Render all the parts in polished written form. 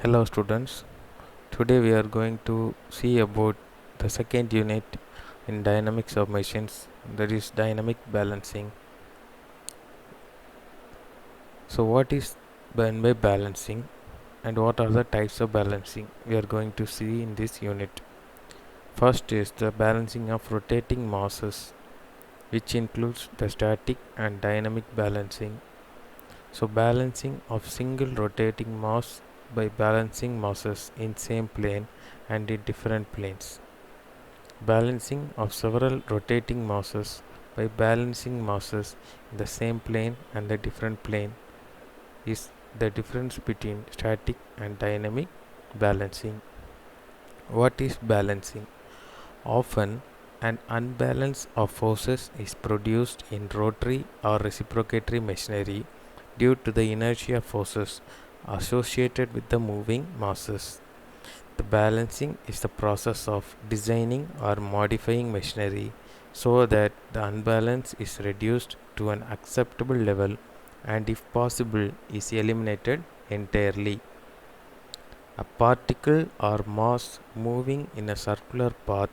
Hello students, today we are going to see about the second unit in dynamics of machines, that is dynamic balancing. So what is meant by balancing and what are the types of balancing we are going to see in this unit. First is the balancing of rotating masses, which includes the static and dynamic balancing. So balancing of single rotating mass by balancing masses in same plane and in different planes. Balancing of several rotating masses by balancing masses in the same plane and the different plane is the difference between static and dynamic balancing. What is balancing? Often an unbalance of forces is produced in rotary or reciprocatory machinery due to the inertia forces associated with the moving masses. The balancing is the process of designing or modifying machinery so that the unbalance is reduced to an acceptable level and, if possible, is eliminated entirely. A particle or mass moving in a circular path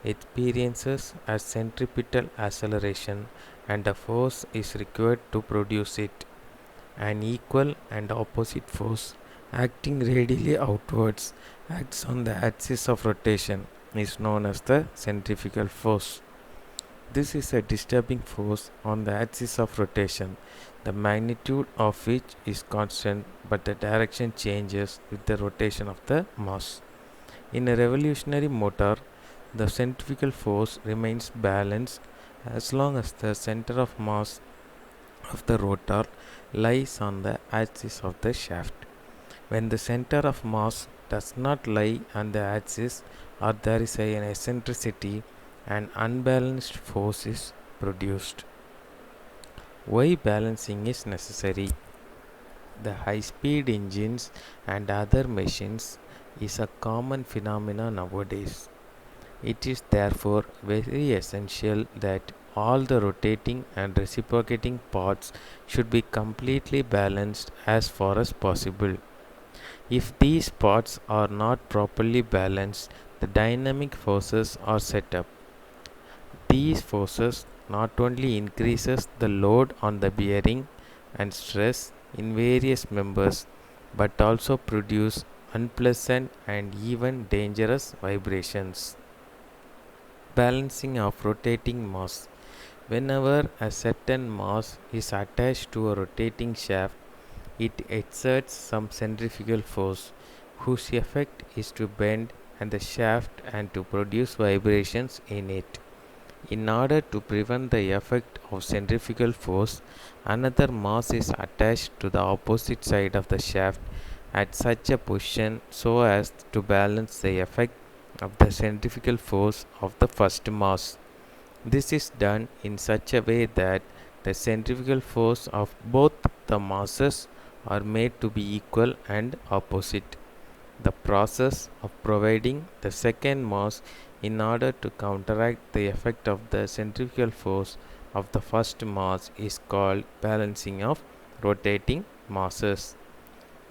experiences a centripetal acceleration and a force is required to produce it. An equal and opposite force acting radially outwards acts on the axis of rotation is known as the centrifugal force. This is a disturbing force on the axis of rotation, the magnitude of which is constant but the direction changes with the rotation of the mass. In a revolutionary motor, the centrifugal force remains balanced as long as the center of mass of the rotor lies on the axis of the shaft. When the center of mass does not lie on the axis or there is an eccentricity, an unbalanced force is produced. Why balancing is necessary? The high-speed engines and other machines is a common phenomenon nowadays. It is therefore very essential that all the rotating and reciprocating parts should be completely balanced as far as possible. If these parts are not properly balanced, the dynamic forces are set up. These forces not only increases the load on the bearing and stress in various members, but also produce unpleasant and even dangerous vibrations. Balancing of rotating mass. Whenever a certain mass is attached to a rotating shaft, it exerts some centrifugal force, whose effect is to bend and the shaft and to produce vibrations in it. In order to prevent the effect of centrifugal force, another mass is attached to the opposite side of the shaft at such a position so as to balance the effect of the centrifugal force of the first mass. This is done in such a way that the centrifugal force of both the masses are made to be equal and opposite. The process of providing the second mass in order to counteract the effect of the centrifugal force of the first mass is called balancing of rotating masses.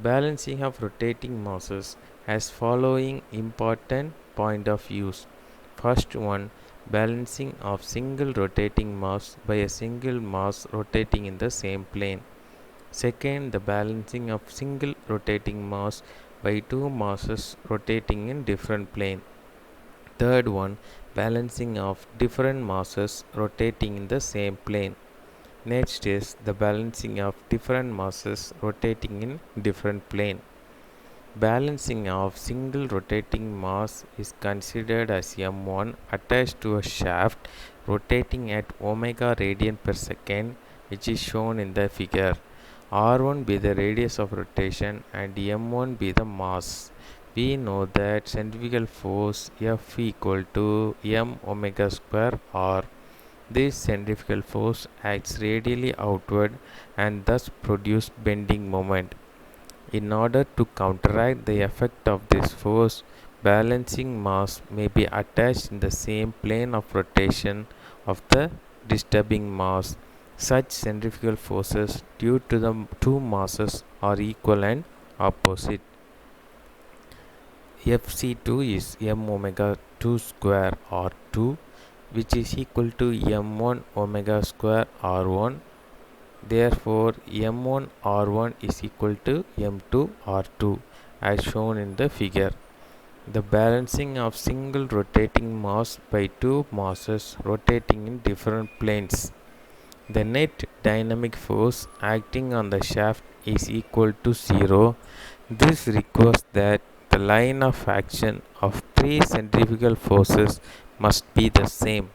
Balancing of rotating masses has following important point of views. First one, balancing of single rotating mass by a single mass rotating in the same plane. Second, the balancing of single rotating mass by two masses rotating in different plane. Third one, balancing of different masses rotating in the same plane. Next is the balancing of different masses rotating in different plane. Balancing of single rotating mass is considered as m1 attached to a shaft rotating at omega radian per second, which is shown in the figure. R1 be the radius of rotation and m1 be the mass. We know that centrifugal force F equal to m omega square r. This centrifugal force acts radially outward and thus produces bending moment. In order to counteract the effect of this force, balancing mass may be attached in the same plane of rotation of the disturbing mass. Such centrifugal forces due to the two masses are equal and opposite. Fc2 is m omega 2 square r2, which is equal to m1 omega square r1. Therefore m1 r1 is equal to m2 r2 as shown in the figure. The balancing of single rotating mass by two masses rotating in different planes. The net dynamic force acting on the shaft is equal to 0. This requires that the line of action of three centrifugal forces must be the same.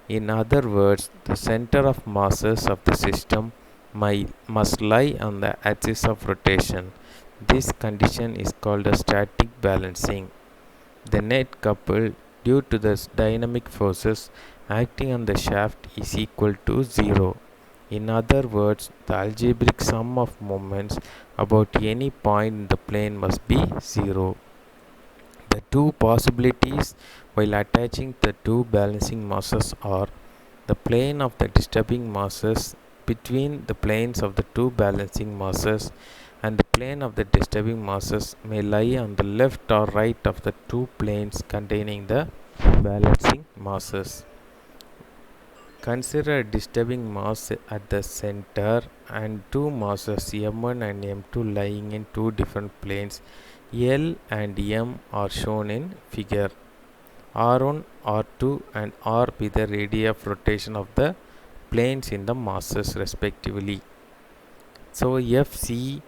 In other words, the center of masses of the system must lie on the axis of rotation. This condition is called a static balancing. The net couple due to the dynamic forces acting on the shaft is equal to 0. In other words, the algebraic sum of moments about any point in the plane must be 0. The two possibilities while attaching the two balancing masses are the plane of the disturbing masses between the planes of the two balancing masses, and the plane of the disturbing masses may lie on the left or right of the two planes containing the balancing masses. Consider a disturbing mass at the center and two masses m1 and m2 lying in two different planes. L and m are shown in figure. R1, R2 and R be the radii of rotation of the planes in the masses respectively. So Fc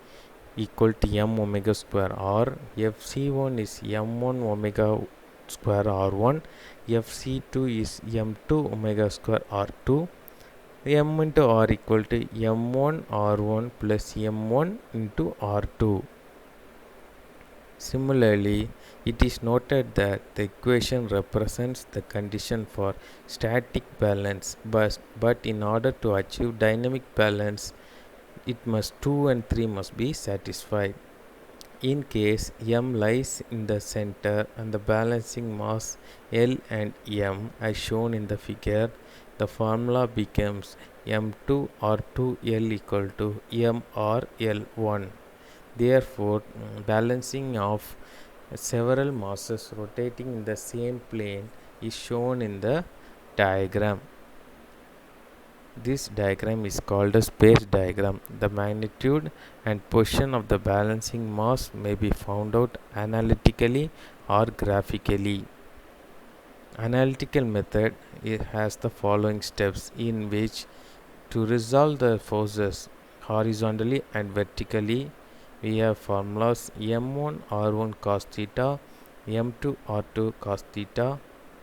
equal to m omega square r. Fc1 is m1 omega square r1. Fc2 is m2 omega square r2. M into r equal to m1 r1 plus m1 into r2. Similarly, it is noted that the equation represents the condition for static balance, but in order to achieve dynamic balance, it must 2 and 3 must be satisfied. In case m lies in the center and the balancing mass L and m as shown in the figure, the formula becomes m2 r2 L equal to m r L1. Therefore, balancing of several masses rotating in the same plane is shown in the diagram. This diagram is called a space diagram. The magnitude and position of the balancing mass may be found out analytically or graphically. Analytical method has the following steps in which to resolve the forces horizontally and vertically. We have formulas m1 r1 cos theta, m2 r2 cos theta,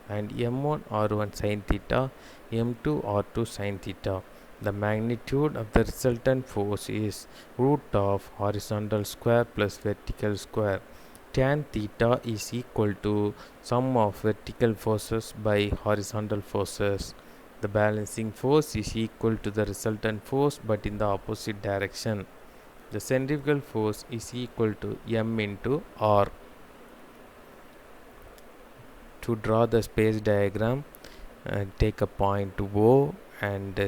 and m1 r1 sin theta, m2 r2 sin theta. The magnitude of the resultant force is root of horizontal square plus vertical square. Tan theta is equal to sum of vertical forces by horizontal forces. The balancing force is equal to the resultant force but in the opposite direction. The centrifugal force is equal to m into r. To draw the space diagram, take a point O and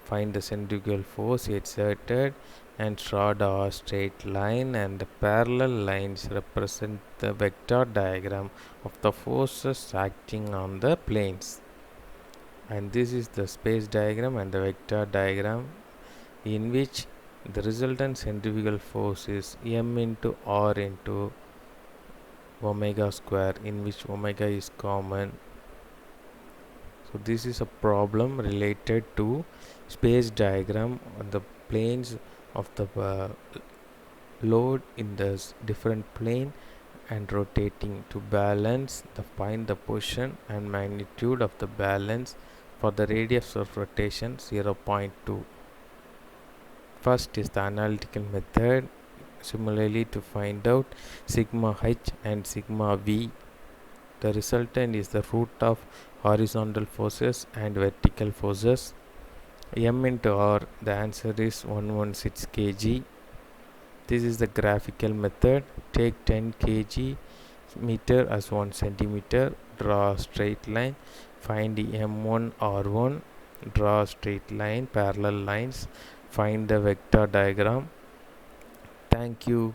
find the centrifugal force exerted and draw a straight line, and the parallel lines represent the vector diagram of the forces acting on the planes. And this is the space diagram and the vector diagram in which the resultant centrifugal force is m into r into omega square, in which omega is common. So this is a problem related to space diagram on the planes of the load in the different plane and rotating to balance find the position and magnitude of the balance for the radius of rotation 0.2. First is the analytical method. Similarly, to find out sigma h and sigma v, the resultant is the root of horizontal forces and vertical forces. M into R, the answer is 116 kg. This is the graphical method. Take 10 kg meter as 1 centimeter, draw a straight line, find the M1 R1, draw a straight line, parallel lines, find the vector diagram. Thank you.